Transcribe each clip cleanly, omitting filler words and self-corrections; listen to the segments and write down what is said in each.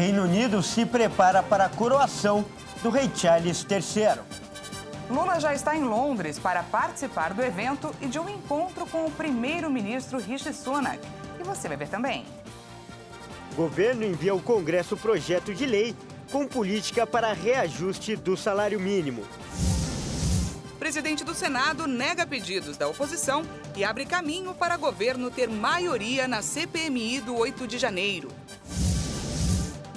Reino Unido se prepara para a coroação do rei Charles III. Lula já está em Londres para participar do evento e de um encontro com o primeiro-ministro Rishi Sunak. E você vai ver também. O governo envia ao Congresso projeto de lei com política para reajuste do salário mínimo. Presidente do Senado nega pedidos da oposição e abre caminho para governo ter maioria na CPMI do 8 de janeiro.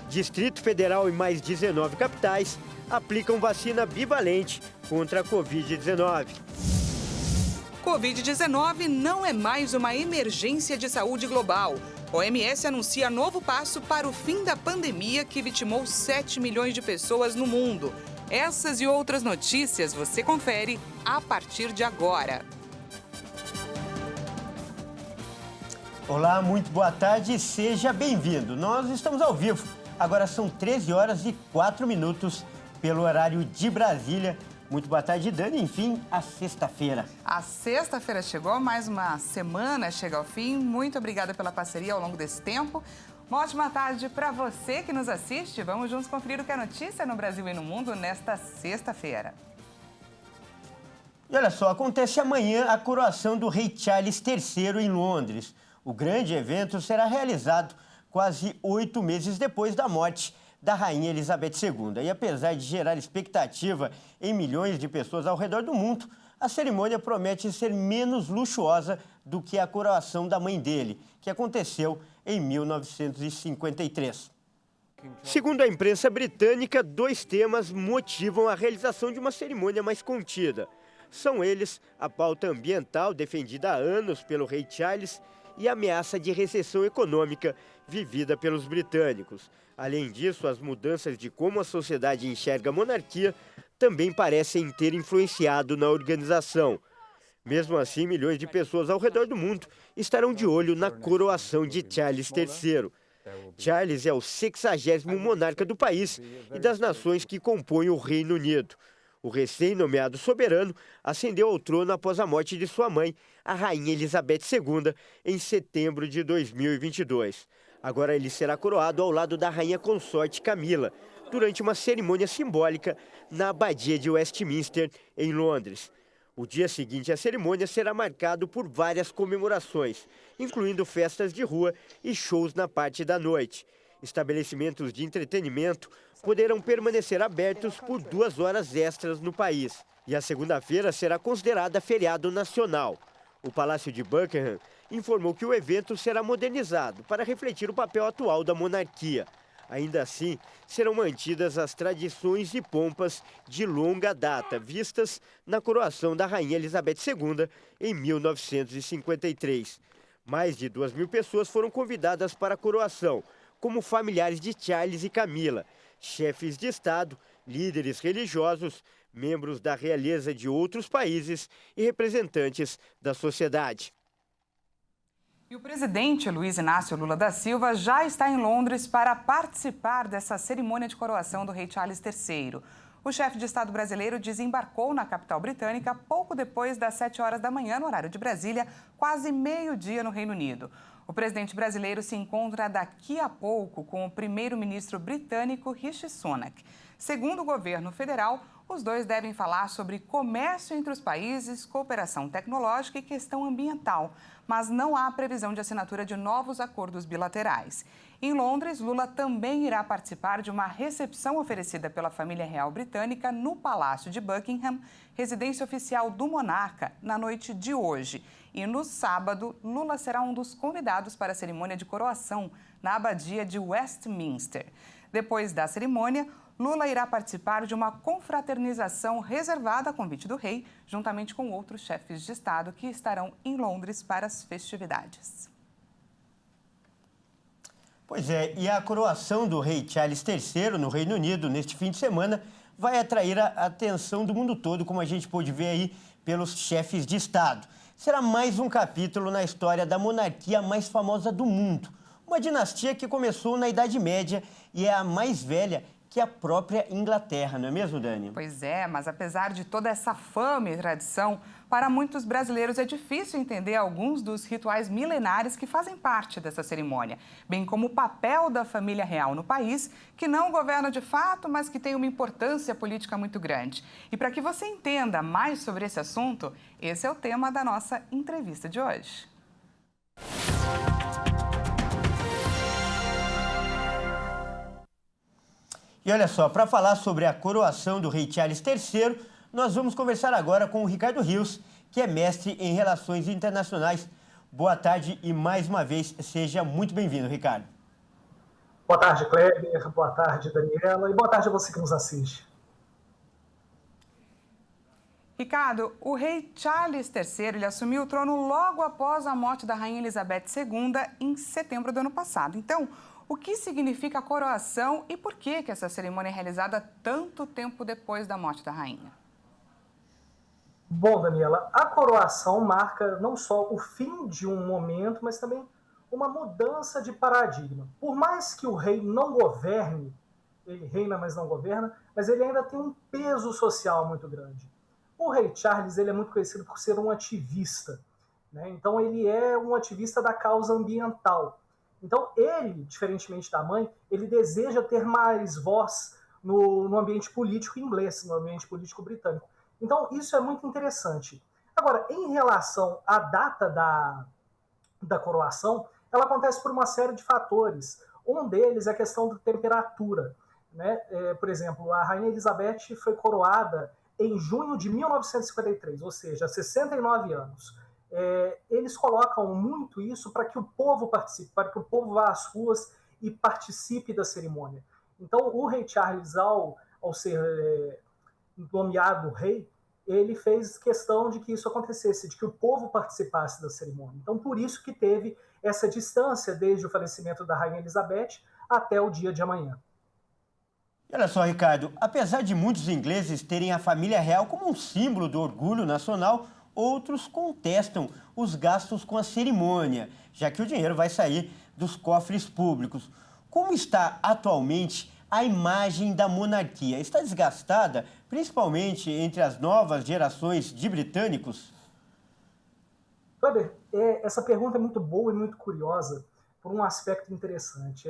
Distrito Federal e mais 19 capitais aplicam vacina bivalente contra a Covid-19. Covid-19 não é mais uma emergência de saúde global. A OMS anuncia novo passo para o fim da pandemia que vitimou 7 milhões de pessoas no mundo. Essas e outras notícias você confere a partir de agora. Olá, muito boa tarde, seja bem-vindo. Nós estamos ao vivo. Agora são 13 horas e 4 minutos pelo horário de Brasília. Muito boa tarde, Dani. Enfim, a sexta-feira. A sexta-feira chegou, mais uma semana chega ao fim. Muito obrigada pela parceria ao longo desse tempo. Uma ótima tarde para você que nos assiste. Vamos juntos conferir o que é notícia no Brasil e no mundo nesta sexta-feira. E olha só, acontece amanhã a coroação do rei Charles III em Londres. O grande evento será realizado quase 8 meses depois da morte da rainha Elizabeth II. E apesar de gerar expectativa em milhões de pessoas ao redor do mundo, a cerimônia promete ser menos luxuosa do que a coroação da mãe dele, que aconteceu em 1953. Segundo a imprensa britânica, 2 temas motivam a realização de uma cerimônia mais contida. São eles a pauta ambiental defendida há anos pelo rei Charles e a ameaça de recessão econômica vivida pelos britânicos. Além disso, as mudanças de como a sociedade enxerga a monarquia também parecem ter influenciado na organização. Mesmo assim, milhões de pessoas ao redor do mundo estarão de olho na coroação de Charles III. Charles é o 60º monarca do país e das nações que compõem o Reino Unido. O recém-nomeado soberano ascendeu ao trono após a morte de sua mãe, a rainha Elizabeth II, em setembro de 2022. Agora ele será coroado ao lado da rainha consorte Camila, durante uma cerimônia simbólica na abadia de Westminster, em Londres. O dia seguinte à cerimônia será marcado por várias comemorações, incluindo festas de rua e shows na parte da noite. Estabelecimentos de entretenimento poderão permanecer abertos por 2 horas extras no país. E a segunda-feira será considerada feriado nacional. O Palácio de Buckingham informou que o evento será modernizado para refletir o papel atual da monarquia. Ainda assim, serão mantidas as tradições e pompas de longa data vistas na coroação da rainha Elizabeth II em 1953. Mais de 2.000 pessoas foram convidadas para a coroação, como familiares de Charles e Camila, chefes de Estado, líderes religiosos, membros da realeza de outros países e representantes da sociedade. E o presidente Luiz Inácio Lula da Silva já está em Londres para participar dessa cerimônia de coroação do rei Charles III. O chefe de Estado brasileiro desembarcou na capital britânica pouco depois das 7 horas da manhã, no horário de Brasília, quase meio-dia no Reino Unido. O presidente brasileiro se encontra daqui a pouco com o primeiro-ministro britânico Rishi Sunak. Segundo o governo federal, os dois devem falar sobre comércio entre os países, cooperação tecnológica e questão ambiental, mas não há previsão de assinatura de novos acordos bilaterais. Em Londres, Lula também irá participar de uma recepção oferecida pela família real britânica no Palácio de Buckingham, residência oficial do monarca, na noite de hoje. E no sábado, Lula será um dos convidados para a cerimônia de coroação na abadia de Westminster. Depois da cerimônia, Lula irá participar de uma confraternização reservada a convite do rei, juntamente com outros chefes de Estado que estarão em Londres para as festividades. Pois é, e a coroação do rei Charles III no Reino Unido neste fim de semana vai atrair a atenção do mundo todo, como a gente pôde ver aí pelos chefes de Estado. Será mais um capítulo na história da monarquia mais famosa do mundo. Uma dinastia que começou na Idade Média e é a mais velha que a própria Inglaterra, não é mesmo, Dani? Pois é, mas apesar de toda essa fama e tradição, para muitos brasileiros é difícil entender alguns dos rituais milenares que fazem parte dessa cerimônia, bem como o papel da família real no país, que não governa de fato, mas que tem uma importância política muito grande. E para que você entenda mais sobre esse assunto, esse é o tema da nossa entrevista de hoje. E olha só, para falar sobre a coroação do rei Charles III, nós vamos conversar agora com o Ricardo Rios, que é mestre em Relações Internacionais. Boa tarde e, mais uma vez, seja muito bem-vindo, Ricardo. Boa tarde, Kleber. Boa tarde, Daniela. E boa tarde a você que nos assiste. Ricardo, o rei Charles III ele assumiu o trono logo após a morte da rainha Elizabeth II em setembro do ano passado. Então, o que significa a coroação e por que essa cerimônia é realizada tanto tempo depois da morte da rainha? Bom, Daniela, a coroação marca não só o fim de um momento, mas também uma mudança de paradigma. Por mais que o rei não governe, ele reina, mas não governa, mas ele ainda tem um peso social muito grande. O rei Charles ele é muito conhecido por ser um ativista, né? Então ele é um ativista da causa ambiental. Então ele, diferentemente da mãe, ele deseja ter mais voz no ambiente político inglês, no ambiente político britânico. Então isso é muito interessante. Agora, em relação à data da coroação, ela acontece por uma série de fatores. Um deles é a questão da temperatura, né? Por exemplo, a rainha Elizabeth foi coroada em junho de 1953, ou seja, 69 anos. Eles colocam muito isso para que o povo participe, para que o povo vá às ruas e participe da cerimônia. Então, o rei Charles, ao ser nomeado rei, ele fez questão de que isso acontecesse, de que o povo participasse da cerimônia. Então, por isso que teve essa distância desde o falecimento da rainha Elizabeth até o dia de amanhã. Olha só, Ricardo, apesar de muitos ingleses terem a família real como um símbolo do orgulho nacional, outros contestam os gastos com a cerimônia, já que o dinheiro vai sair dos cofres públicos. Como está atualmente a imagem da monarquia? Está desgastada, principalmente entre as novas gerações de britânicos? Kleber, essa pergunta é muito boa e muito curiosa por um aspecto interessante.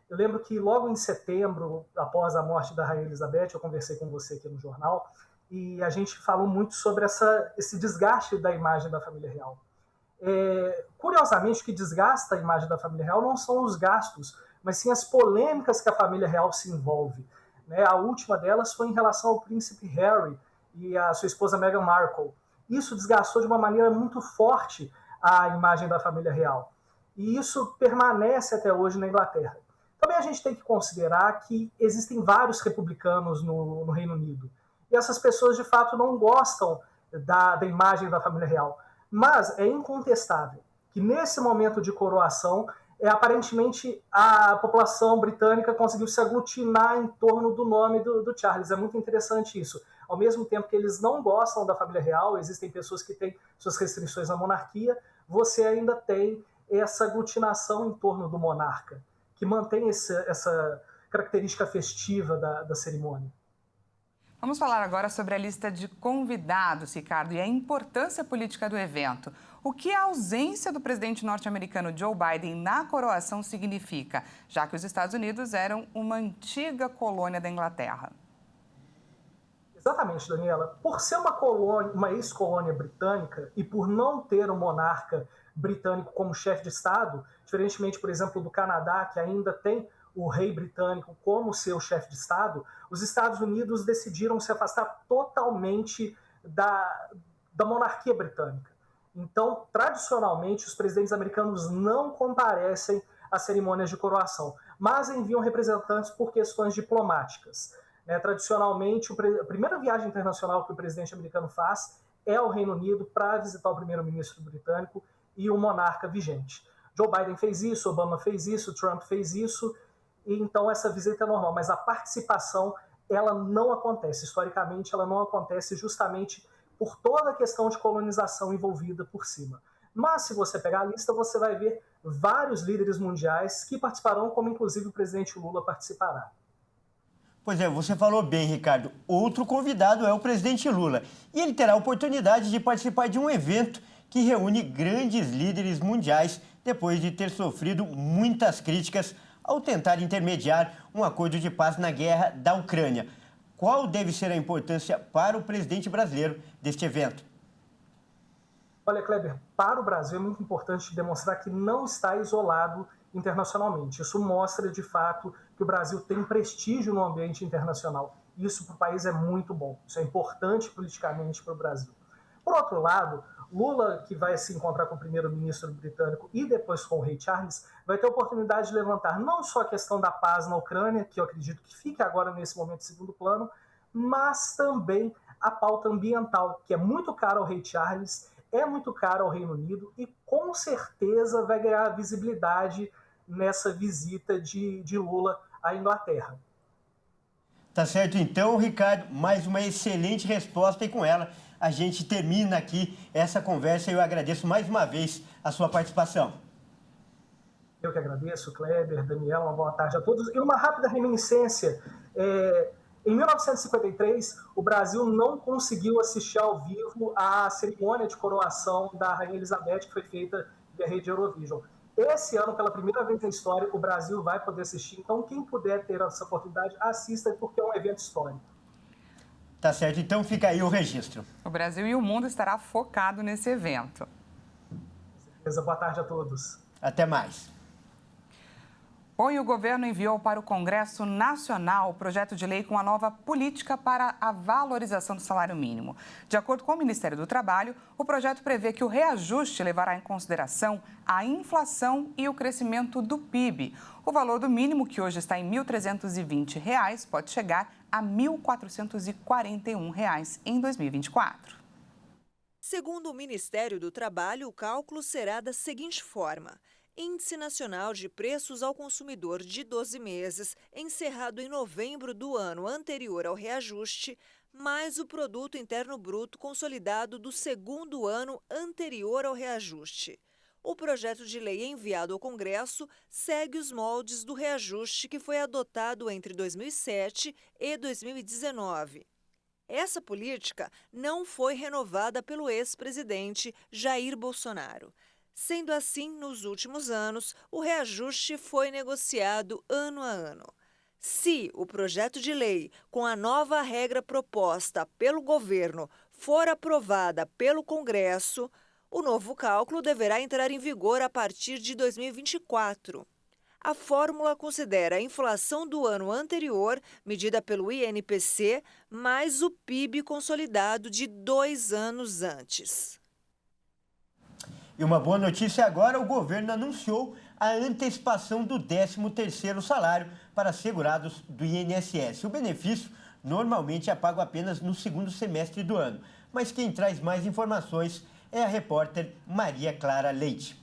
Eu lembro que logo em setembro, após a morte da rainha Elizabeth, eu conversei com você aqui no jornal, e a gente falou muito sobre esse desgaste da imagem da família real. Curiosamente, o que desgasta a imagem da família real não são os gastos, mas sim as polêmicas que a família real se envolve, né? A última delas foi em relação ao príncipe Harry e a sua esposa Meghan Markle. Isso desgastou de uma maneira muito forte a imagem da família real. E isso permanece até hoje na Inglaterra. Também a gente tem que considerar que existem vários republicanos no Reino Unido. E essas pessoas, de fato, não gostam da imagem da família real. Mas é incontestável que, nesse momento de coroação, aparentemente a população britânica conseguiu se aglutinar em torno do nome do Charles. É muito interessante isso. Ao mesmo tempo que eles não gostam da família real, existem pessoas que têm suas restrições à monarquia, você ainda tem essa aglutinação em torno do monarca, que mantém essa característica festiva da cerimônia. Vamos falar agora sobre a lista de convidados, Ricardo, e a importância política do evento. O que a ausência do presidente norte-americano Joe Biden na coroação significa, já que os Estados Unidos eram uma antiga colônia da Inglaterra? Exatamente, Daniela. Por ser uma ex-colônia britânica e por não ter um monarca britânico como chefe de Estado, diferentemente, por exemplo, do Canadá, que ainda tem o rei britânico como seu chefe de Estado, os Estados Unidos decidiram se afastar totalmente da monarquia britânica. Então, tradicionalmente, os presidentes americanos não comparecem às cerimônias de coroação, mas enviam representantes por questões diplomáticas. Tradicionalmente, a primeira viagem internacional que o presidente americano faz é ao Reino Unido para visitar o primeiro-ministro britânico e o monarca vigente. Joe Biden fez isso, Obama fez isso, Trump fez isso, e então essa visita é normal, mas a participação ela não acontece. Historicamente, ela não acontece justamente por toda a questão de colonização envolvida por cima. Mas se você pegar a lista, você vai ver vários líderes mundiais que participarão, como inclusive o presidente Lula participará. Pois é, você falou bem, Ricardo. Outro convidado é o presidente Lula. E ele terá a oportunidade de participar de um evento que reúne grandes líderes mundiais depois de ter sofrido muitas críticas ao tentar intermediar um acordo de paz na guerra da Ucrânia. Qual deve ser a importância para o presidente brasileiro deste evento? Olha, Kleber, para o Brasil é muito importante demonstrar que não está isolado internacionalmente. Isso mostra, de fato, que o Brasil tem prestígio no ambiente internacional. Isso para o país é muito bom. Isso é importante politicamente para o Brasil. Por outro lado, Lula, que vai se encontrar com o primeiro-ministro britânico e depois com o rei Charles, vai ter a oportunidade de levantar não só a questão da paz na Ucrânia, que eu acredito que fica agora nesse momento em segundo plano, mas também a pauta ambiental, que é muito cara ao rei Charles, é muito cara ao Reino Unido e com certeza vai ganhar visibilidade nessa visita de Lula à Inglaterra. Tá certo então, Ricardo, mais uma excelente resposta e com ela a gente termina aqui essa conversa e eu agradeço mais uma vez a sua participação. Eu que agradeço, Kleber, Daniel, uma boa tarde a todos. E uma rápida reminiscência, em 1953, o Brasil não conseguiu assistir ao vivo à cerimônia de coroação da Rainha Elizabeth, que foi feita via rede Eurovision. Esse ano, pela primeira vez na história, o Brasil vai poder assistir. Então, quem puder ter essa oportunidade, assista, porque é um evento histórico. Tá certo, então fica aí o registro. O Brasil e o mundo estará focado nesse evento. Beleza, boa tarde a todos. Até mais. Bom, e o governo enviou para o Congresso Nacional o projeto de lei com a nova política para a valorização do salário mínimo. De acordo com o Ministério do Trabalho, o projeto prevê que o reajuste levará em consideração a inflação e o crescimento do PIB. O valor do mínimo, que hoje está em R$ 1.320, pode chegar a R$ 1.441 em 2024. Segundo o Ministério do Trabalho, o cálculo será da seguinte forma: Índice Nacional de Preços ao Consumidor de 12 meses, encerrado em novembro do ano anterior ao reajuste, mais o Produto Interno Bruto consolidado do segundo ano anterior ao reajuste. O projeto de lei enviado ao Congresso segue os moldes do reajuste que foi adotado entre 2007 e 2019. Essa política não foi renovada pelo ex-presidente Jair Bolsonaro. Sendo assim, nos últimos anos, o reajuste foi negociado ano a ano. Se o projeto de lei, com a nova regra proposta pelo governo, for aprovada pelo Congresso, o novo cálculo deverá entrar em vigor a partir de 2024. A fórmula considera a inflação do ano anterior, medida pelo INPC, mais o PIB consolidado de 2 anos antes. E uma boa notícia agora, o governo anunciou a antecipação do 13º salário para segurados do INSS. O benefício normalmente é pago apenas no segundo semestre do ano. Mas quem traz mais informações é a repórter Maria Clara Leite.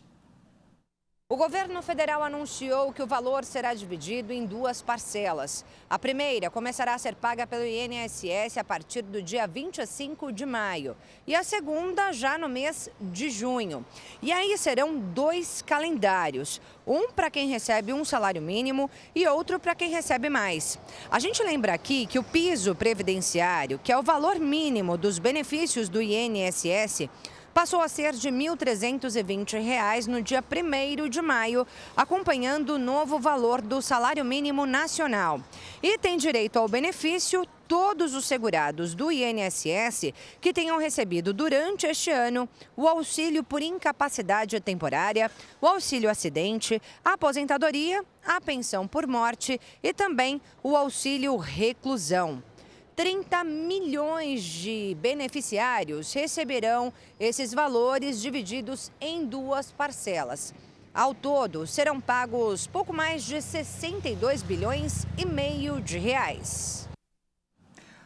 O governo federal anunciou que o valor será dividido em 2 parcelas. A primeira começará a ser paga pelo INSS a partir do dia 25 de maio e a segunda já no mês de junho. E aí serão 2 calendários, um para quem recebe um salário mínimo e outro para quem recebe mais. A gente lembra aqui que o piso previdenciário, que é o valor mínimo dos benefícios do INSS, passou a ser de R$ 1.320 no dia 1º de maio, acompanhando o novo valor do salário mínimo nacional. E tem direito ao benefício todos os segurados do INSS que tenham recebido durante este ano o auxílio por incapacidade temporária, o auxílio acidente, a aposentadoria, a pensão por morte e também o auxílio reclusão. 30 milhões de beneficiários receberão esses valores divididos em 2 parcelas. Ao todo, serão pagos pouco mais de 62 bilhões e meio de reais.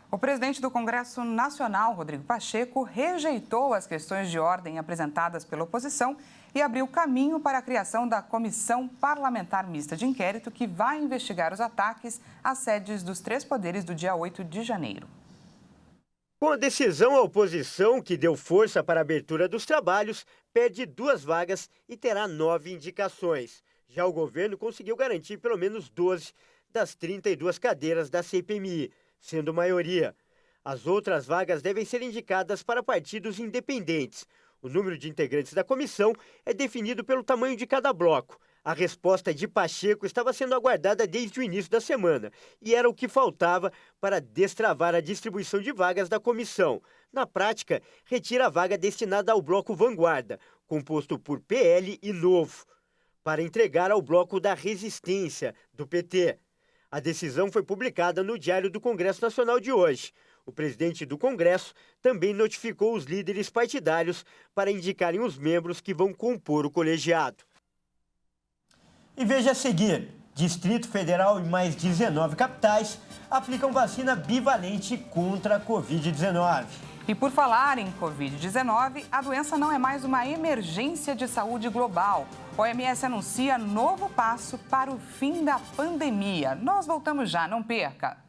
O presidente do Congresso Nacional, Rodrigo Pacheco, rejeitou as questões de ordem apresentadas pela oposição e abriu caminho para a criação da Comissão Parlamentar Mista de Inquérito, que vai investigar os ataques às sedes dos 3 poderes do dia 8 de janeiro. Com a decisão, a oposição, que deu força para a abertura dos trabalhos, perde 2 vagas e terá 9 indicações. Já o governo conseguiu garantir pelo menos 12 das 32 cadeiras da CPMI, sendo maioria. As outras vagas devem ser indicadas para partidos independentes. O número de integrantes da comissão é definido pelo tamanho de cada bloco. A resposta de Pacheco estava sendo aguardada desde o início da semana e era o que faltava para destravar a distribuição de vagas da comissão. Na prática, retira a vaga destinada ao bloco Vanguarda, composto por PL e Novo, para entregar ao bloco da Resistência, do PT. A decisão foi publicada no Diário do Congresso Nacional de hoje. O presidente do Congresso também notificou os líderes partidários para indicarem os membros que vão compor o colegiado. E veja a seguir, Distrito Federal e mais 19 capitais aplicam vacina bivalente contra a Covid-19. E por falar em Covid-19, a doença não é mais uma emergência de saúde global. A OMS anuncia novo passo para o fim da pandemia. Nós voltamos já, não perca!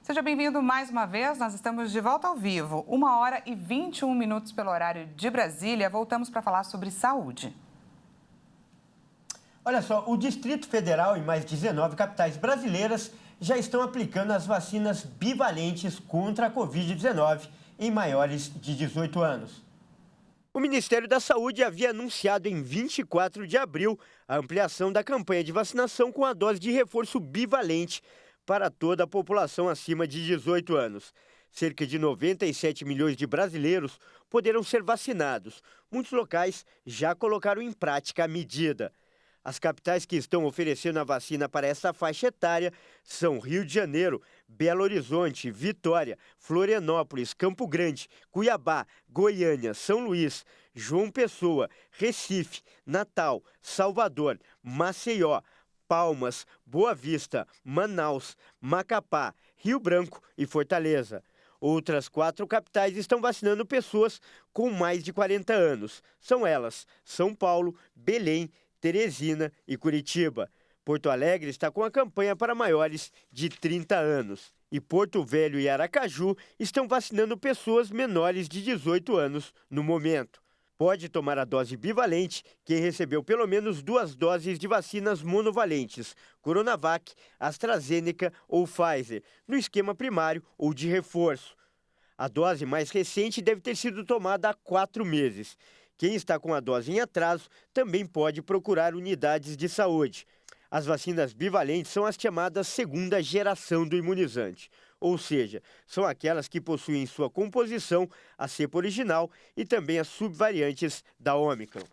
Seja bem-vindo mais uma vez, nós estamos de volta ao vivo, 1h21 pelo horário de Brasília. Voltamos para falar sobre saúde. Olha só, o Distrito Federal e mais 19 capitais brasileiras já estão aplicando as vacinas bivalentes contra a Covid-19 em maiores de 18 anos. O Ministério da Saúde havia anunciado em 24 de abril a ampliação da campanha de vacinação com a dose de reforço bivalente para toda a população acima de 18 anos. Cerca de 97 milhões de brasileiros poderão ser vacinados. Muitos locais já colocaram em prática a medida. As capitais que estão oferecendo a vacina para essa faixa etária são Rio de Janeiro, Belo Horizonte, Vitória, Florianópolis, Campo Grande, Cuiabá, Goiânia, São Luís, João Pessoa, Recife, Natal, Salvador, Maceió, Palmas, Boa Vista, Manaus, Macapá, Rio Branco e Fortaleza. Outras 4 capitais estão vacinando pessoas com mais de 40 anos. São elas São Paulo, Belém, Teresina e Curitiba. Porto Alegre está com a campanha para maiores de 30 anos. E Porto Velho e Aracaju estão vacinando pessoas menores de 18 anos no momento. Pode tomar a dose bivalente quem recebeu pelo menos 2 doses de vacinas monovalentes, Coronavac, AstraZeneca ou Pfizer, no esquema primário ou de reforço. A dose mais recente deve ter sido tomada há 4 meses. Quem está com a dose em atraso também pode procurar unidades de saúde. As vacinas bivalentes são as chamadas segunda geração do imunizante, ou seja, são aquelas que possuem em sua composição a cepa original e também as subvariantes da Ômicron.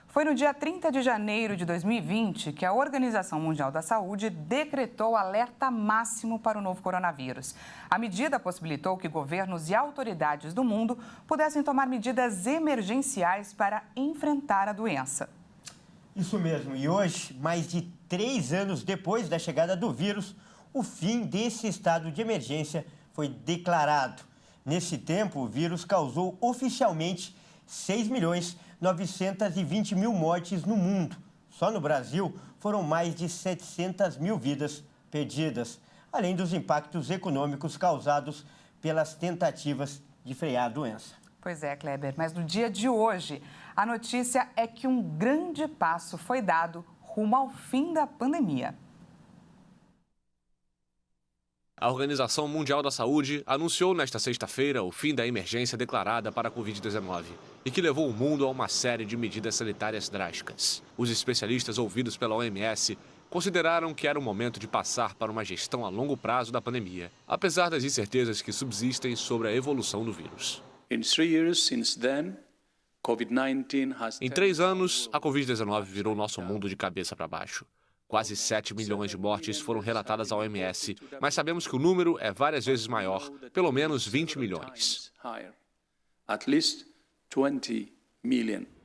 Foi no dia 30 de janeiro de 2020 que a Organização Mundial da Saúde decretou alerta máximo para o novo coronavírus. A medida possibilitou que governos e autoridades do mundo pudessem tomar medidas emergenciais para enfrentar a doença. Isso mesmo, e hoje, mais de 3 anos depois da chegada do vírus, o fim desse estado de emergência foi declarado. Nesse tempo, o vírus causou oficialmente 6.920.000 mortes no mundo. Só no Brasil foram mais de 700 mil vidas perdidas, além dos impactos econômicos causados pelas tentativas de frear a doença. Pois é, Kleber, mas no dia de hoje, a notícia é que um grande passo foi dado rumo ao fim da pandemia. A Organização Mundial da Saúde anunciou nesta sexta-feira o fim da emergência declarada para a Covid-19 e que levou o mundo a uma série de medidas sanitárias drásticas. Os especialistas ouvidos pela OMS consideraram que era o momento de passar para uma gestão a longo prazo da pandemia, apesar das incertezas que subsistem sobre a evolução do vírus. Em 3 anos, a Covid-19 virou nosso mundo de cabeça para baixo. Quase 7 milhões de mortes foram relatadas à OMS, mas sabemos que o número é várias vezes maior, pelo menos 20 milhões.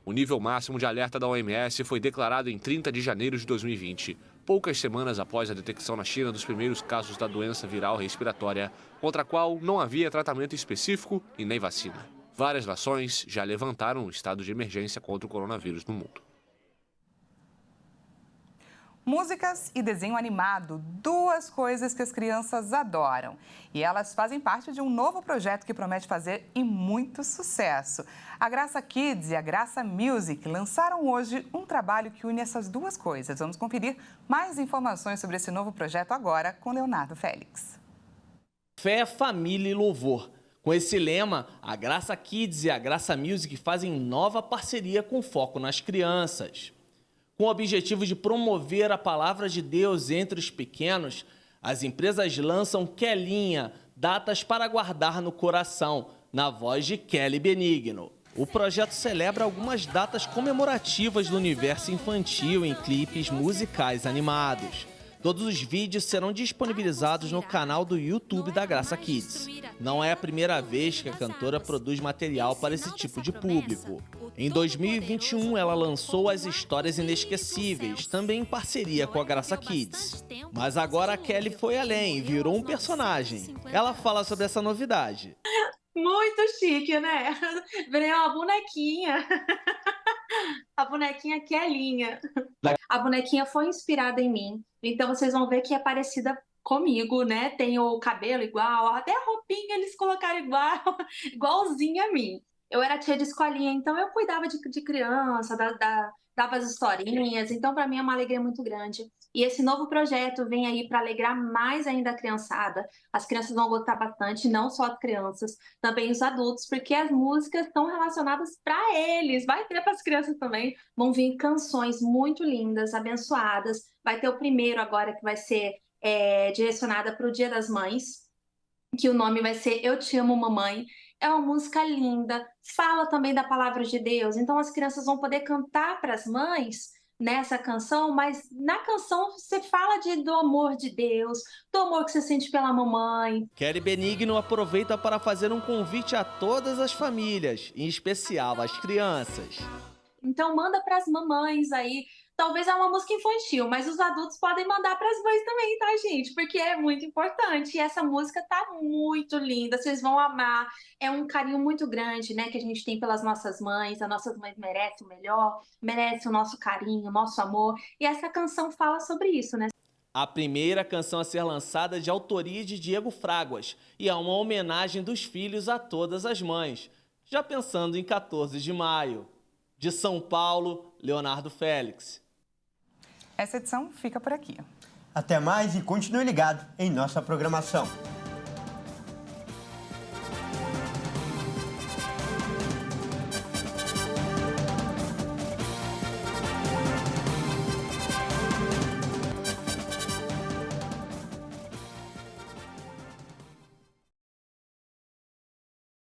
O nível máximo de alerta da OMS foi declarado em 30 de janeiro de 2020, poucas semanas após a detecção na China dos primeiros casos da doença viral respiratória, contra a qual não havia tratamento específico e nem vacina. Várias nações já levantaram o estado de emergência contra o coronavírus no mundo. Músicas e desenho animado, duas coisas que as crianças adoram. E elas fazem parte de um novo projeto que promete fazer e muito sucesso. A Graça Kids e a Graça Music lançaram hoje um trabalho que une essas duas coisas. Vamos conferir mais informações sobre esse novo projeto agora com Leonardo Félix. Fé, família e louvor. Com esse lema, a Graça Kids e a Graça Music fazem nova parceria com foco nas crianças. Com o objetivo de promover a palavra de Deus entre os pequenos, as empresas lançam Kelinha, datas para guardar no coração, na voz de Kelly Benigno. O projeto celebra algumas datas comemorativas do universo infantil em clipes musicais animados. Todos os vídeos serão disponibilizados no canal do YouTube da Graça Kids. Não é a primeira vez que a cantora produz material para esse tipo de público. Em 2021, ela lançou As Histórias Inesquecíveis, também em parceria com a Graça Kids. Mas agora a Kelly foi além e virou um personagem. Ela fala sobre essa novidade. Muito chique, né? Virei uma bonequinha. A bonequinha Kelinha. A bonequinha foi inspirada em mim. Então vocês vão ver que é parecida comigo, né? Tem o cabelo igual, até a roupinha eles colocaram igualzinha a mim. Eu era tia de escolinha, então eu cuidava de criança, dava as historinhas. Então para mim é uma alegria muito grande. E esse novo projeto vem aí para alegrar mais ainda a criançada. As crianças vão gostar bastante, não só as crianças, também os adultos, porque as músicas estão relacionadas para eles. Vai ter para as crianças também. Vão vir canções muito lindas, abençoadas. Vai ter o primeiro agora que vai ser direcionada para o Dia das Mães, que o nome vai ser Eu Te Amo, Mamãe. É uma música linda, fala também da palavra de Deus. Então as crianças vão poder cantar para as mães nessa canção, mas na canção você fala do amor de Deus, do amor que você sente pela mamãe. Kelly Benigno aproveita para fazer um convite a todas as famílias, em especial às crianças. Então manda para as mamães aí. Talvez é uma música infantil, mas os adultos podem mandar para as mães também, tá, gente? Porque é muito importante. E essa música tá muito linda, vocês vão amar. É um carinho muito grande, né, que a gente tem pelas nossas mães. As nossas mães merecem o melhor, merecem o nosso carinho, o nosso amor. E essa canção fala sobre isso, né? A primeira canção a ser lançada é de autoria de Diego Fraguas e é uma homenagem dos filhos a todas as mães, já pensando em 14 de maio. De São Paulo, Leonardo Félix. Essa edição fica por aqui. Até mais e continue ligado em nossa programação.